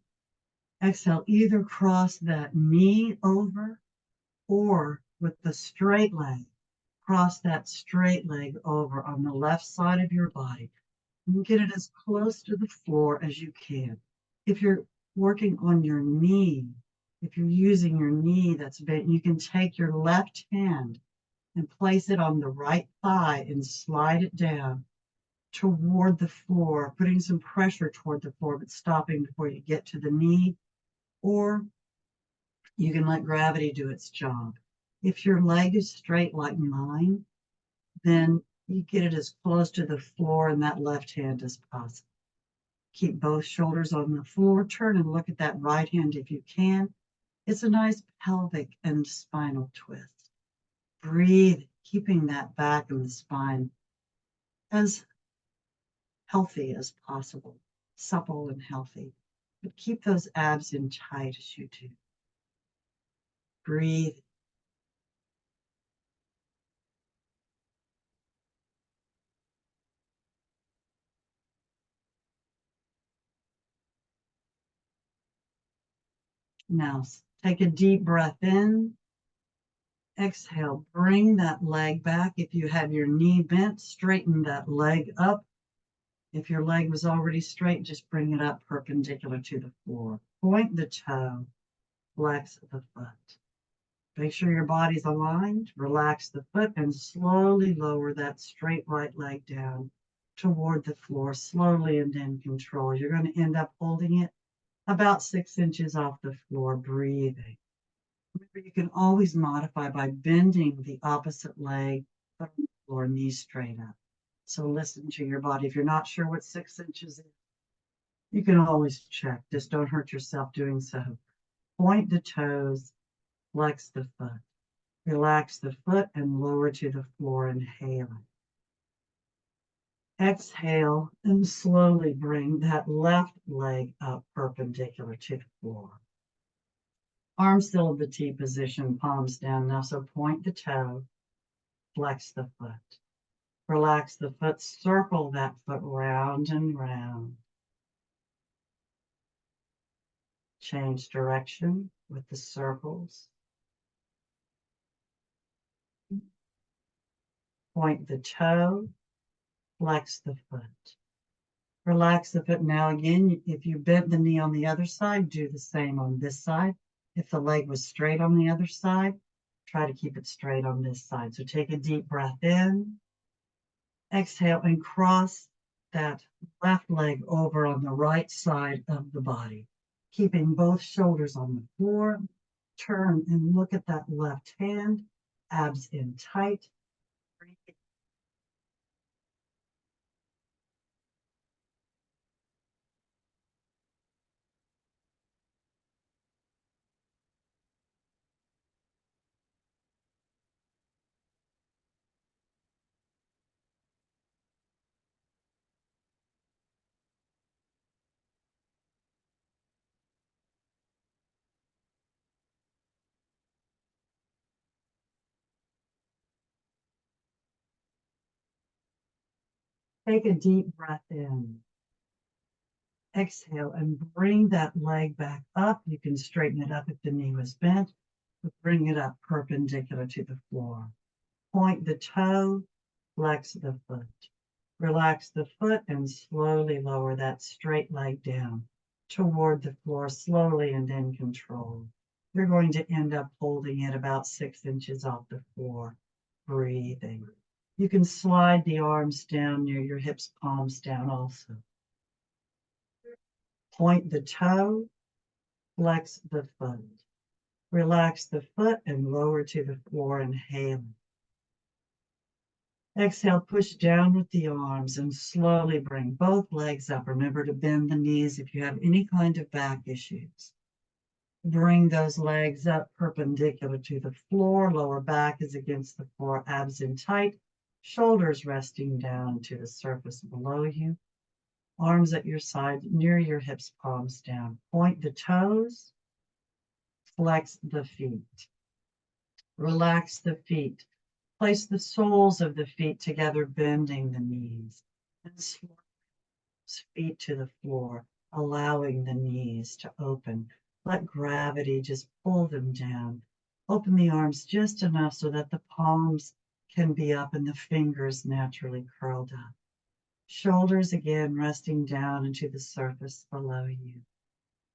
Exhale, either cross that knee over or with the straight leg, cross that straight leg over on the left side of your body and get it as close to the floor as you can. If you're working on your knee, if you're using your knee that's bent, you can take your left hand and place it on the right thigh and slide it down toward the floor, putting some pressure toward the floor, but stopping before you get to the knee. Or you can let gravity do its job. If your leg is straight like mine, then you get it as close to the floor in that left hand as possible. Keep both shoulders on the floor. Turn and look at that right hand if you can. It's a nice pelvic and spinal twist. Breathe, keeping that back and the spine as healthy as possible, supple and healthy. But keep those abs in tight as you do. Breathe. Now take a deep breath in. Exhale, bring that leg back. If you have your knee bent, straighten that leg up. If your leg was already straight, just bring it up perpendicular to the floor. Point the toe, flex the foot. Make sure your body's aligned. Relax the foot and slowly lower that straight right leg down toward the floor, slowly and in control. You're going to end up holding it about 6 inches off the floor, breathing. Remember, you can always modify by bending the opposite leg, foot on the floor, knees straight up. So listen to your body. If you're not sure what 6 inches is, you can always check. Just don't hurt yourself doing so. Point the toes, flex the foot. Relax the foot and lower to the floor, inhaling. Exhale and slowly bring that left leg up perpendicular to the floor. Arms still in the T position, palms down now. So point the toe, flex the foot. Relax the foot, circle that foot round and round. Change direction with the circles. Point the toe, flex the foot. Relax the foot. Now again, if you bent the knee on the other side, do the same on this side. If the leg was straight on the other side, try to keep it straight on this side. So take a deep breath in. Exhale and cross that left leg over on the right side of the body, keeping both shoulders on the floor. Turn and look at that left hand, abs in tight. Take a deep breath in. Exhale and bring that leg back up. You can straighten it up if the knee was bent, but bring it up perpendicular to the floor. Point the toe, flex the foot. Relax the foot and slowly lower that straight leg down toward the floor, slowly and in control. You're going to end up holding it about 6 inches off the floor, breathing. You can slide the arms down near your hips, palms down also. Point the toe, flex the foot. Relax the foot and lower to the floor, inhaling. Exhale, push down with the arms and slowly bring both legs up. Remember to bend the knees if you have any kind of back issues. Bring those legs up perpendicular to the floor. Lower back is against the floor, abs in tight, shoulders resting down to the surface below you. Arms at your side, near your hips, palms down. Point the toes, flex the feet. Relax the feet. Place the soles of the feet together, bending the knees. And slowly feet to the floor, allowing the knees to open. Let gravity just pull them down. Open the arms just enough so that the palms can be up and the fingers naturally curled up. Shoulders again resting down into the surface below you.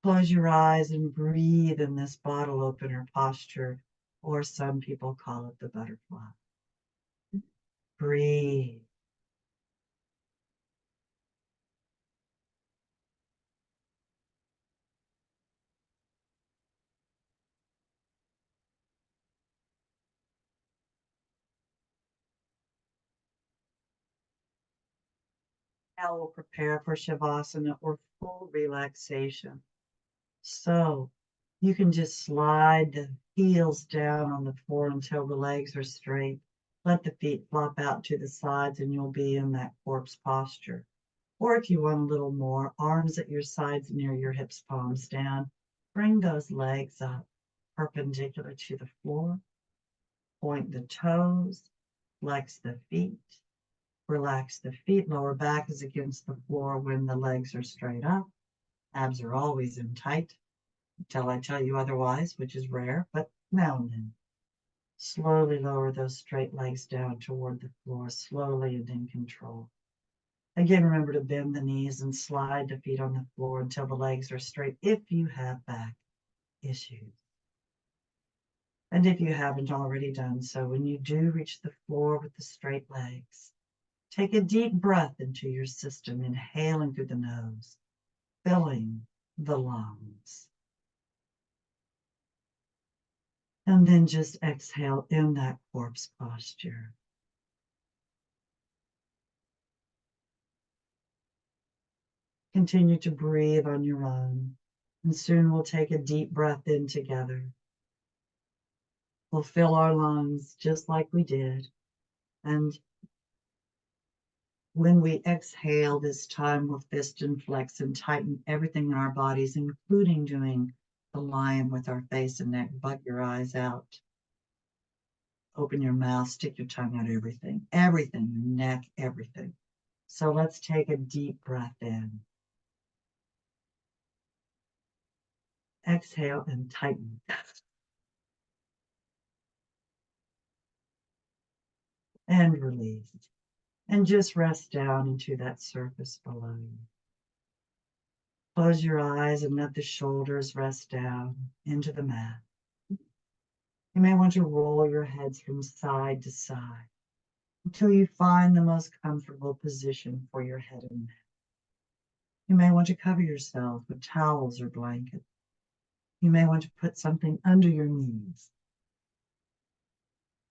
Close your eyes and breathe in this bottle opener posture, or some people call it the butterfly. Breathe. Now we'll prepare for Shavasana or full relaxation. So you can just slide the heels down on the floor until the legs are straight. Let the feet flop out to the sides and you'll be in that corpse posture. Or if you want a little more, arms at your sides near your hips, palms down. Bring those legs up perpendicular to the floor. Point the toes, flex the feet. Relax the feet. Lower back is against the floor when the legs are straight up. Abs are always in tight until I tell you otherwise, which is rare, but now and then. Slowly lower those straight legs down toward the floor, slowly and in control. Again, remember to bend the knees and slide the feet on the floor until the legs are straight if you have back issues. And if you haven't already done so, when you do reach the floor with the straight legs, take a deep breath into your system, inhaling through the nose, filling the lungs. And then just exhale in that corpse posture. Continue to breathe on your own, and soon we'll take a deep breath in together. We'll fill our lungs just like we did. And when we exhale this time, we'll fist and flex and tighten everything in our bodies, including doing the lion with our face and neck. Bug your eyes out. Open your mouth, stick your tongue out, everything, your neck, everything. So let's take a deep breath in. Exhale and tighten. And release. And just rest down into that surface below you. Close your eyes and let the shoulders rest down into the mat. You may want to roll your heads from side to side until you find the most comfortable position for your head and neck. You may want to cover yourself with towels or blankets. You may want to put something under your knees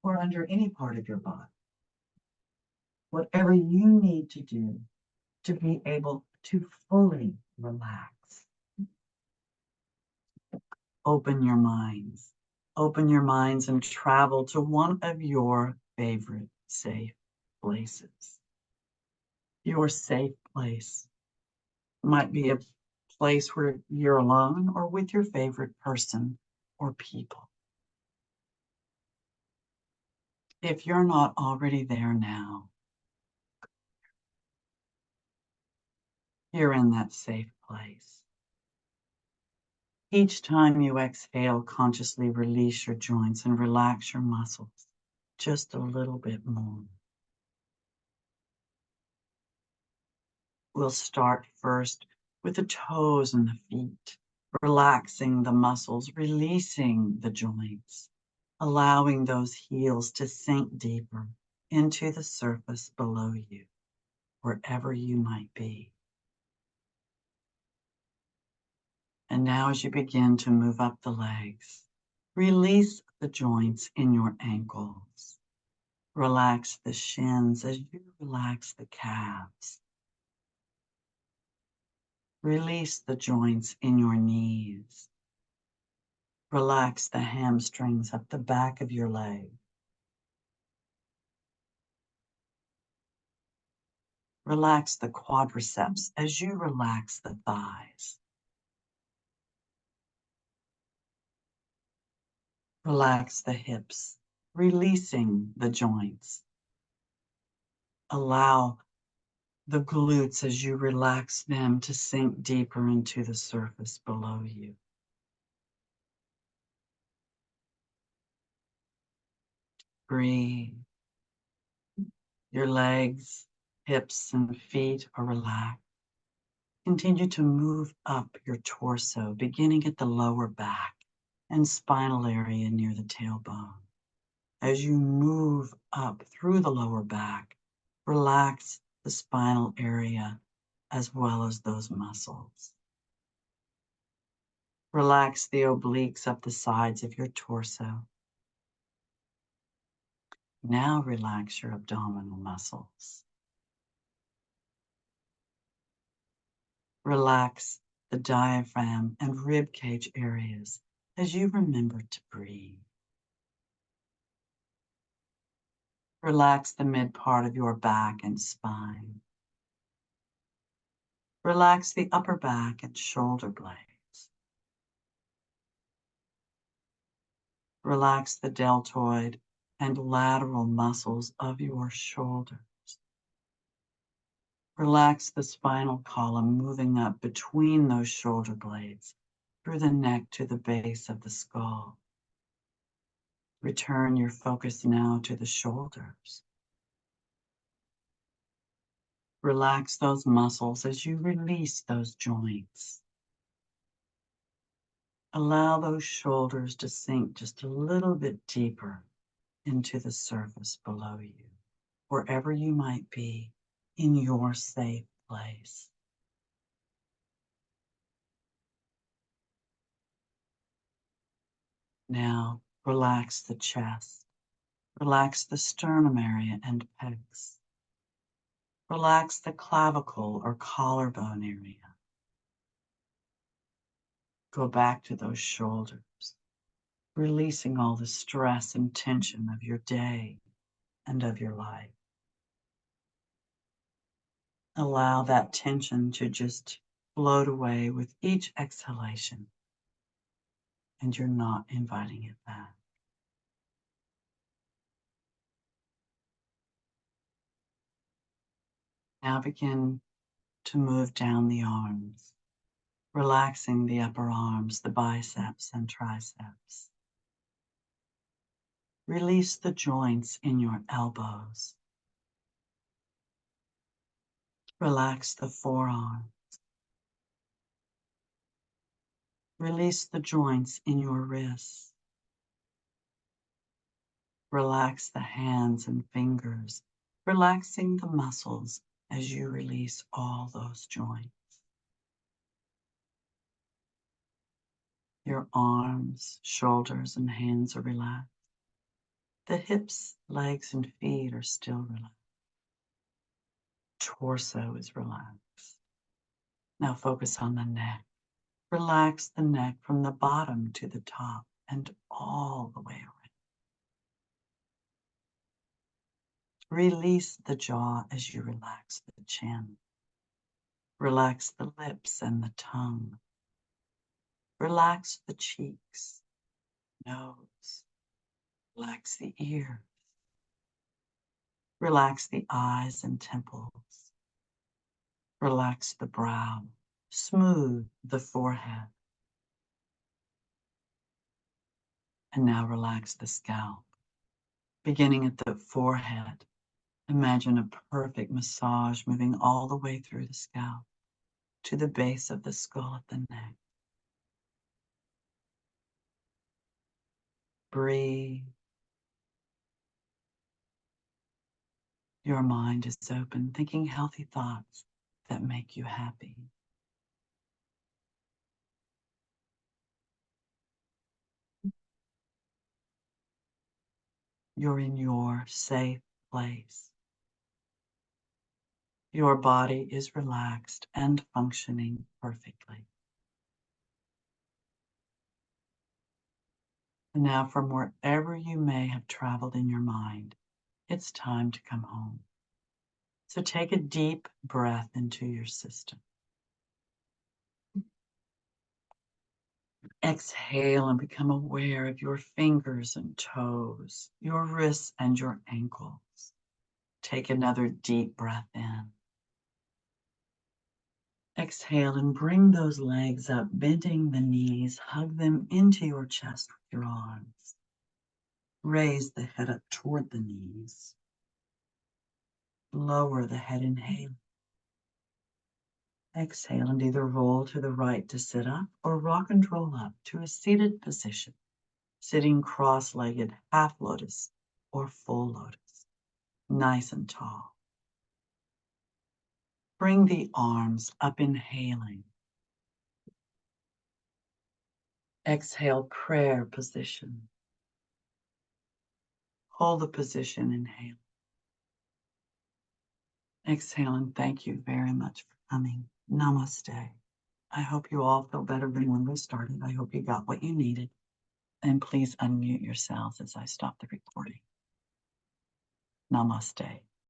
or under any part of your body. Whatever you need to do to be able to fully relax. Open your minds. Open your minds and travel to one of your favorite safe places. Your safe place might be a place where you're alone or with your favorite person or people. If you're not already there now, you're in that safe place. Each time you exhale, consciously release your joints and relax your muscles just a little bit more. We'll start first with the toes and the feet, relaxing the muscles, releasing the joints, allowing those heels to sink deeper into the surface below you, wherever you might be. And now as you begin to move up the legs, release the joints in your ankles. Relax the shins as you relax the calves. Release the joints in your knees. Relax the hamstrings up the back of your leg. Relax the quadriceps as you relax the thighs. Relax the hips, releasing the joints. Allow the glutes as you relax them to sink deeper into the surface below you. Breathe. Your legs, hips, and feet are relaxed. Continue to move up your torso, beginning at the lower back and spinal area near the tailbone. As you move up through the lower back, relax the spinal area as well as those muscles. Relax the obliques up the sides of your torso. Now relax your abdominal muscles. Relax the diaphragm and rib cage areas as you remember to breathe. Relax the mid part of your back and spine. Relax the upper back and shoulder blades. Relax the deltoid and lateral muscles of your shoulders. Relax the spinal column moving up between those shoulder blades through the neck to the base of the skull. Return your focus now to the shoulders. Relax those muscles as you release those joints. Allow those shoulders to sink just a little bit deeper into the surface below you, wherever you might be in your safe place. Now relax the chest. Relax the sternum area and pecs. Relax the clavicle or collarbone area. Go back to those shoulders, releasing all the stress and tension of your day and of your life. Allow that tension to just float away with each exhalation, and you're not inviting it back. Now begin to move down the arms, relaxing the upper arms, the biceps and triceps. Release the joints in your elbows. Relax the forearms. Release the joints in your wrists. Relax the hands and fingers, relaxing the muscles as you release all those joints. Your arms, shoulders, and hands are relaxed. The hips, legs, and feet are still relaxed. Torso is relaxed. Now focus on the neck. Relax the neck from the bottom to the top and all the way around. Release the jaw as you relax the chin. Relax the lips and the tongue. Relax the cheeks, nose. Relax the ears. Relax the eyes and temples. Relax the brow. Smooth the forehead. And now relax the scalp. Beginning at the forehead, imagine a perfect massage moving all the way through the scalp to the base of the skull at the neck. Breathe. Your mind is open, thinking healthy thoughts that make you happy. You're in your safe place. Your body is relaxed and functioning perfectly. And now, from wherever you may have traveled in your mind, it's time to come home. So take a deep breath into your system. Exhale and become aware of your fingers and toes, your wrists and your ankles. Take another deep breath in. Exhale and bring those legs up, bending the knees. Hug them into your chest with your arms. Raise the head up toward the knees. Lower the head, inhale. Exhale and either roll to the right to sit up or rock and roll up to a seated position, sitting cross-legged, half lotus or full lotus, nice and tall. Bring the arms up, inhaling. Exhale, prayer position. Hold the position, inhale. Exhale and thank you very much for coming. Namaste. I hope you all feel better than when we started. I hope you got what you needed. And please unmute yourselves as I stop the recording. Namaste.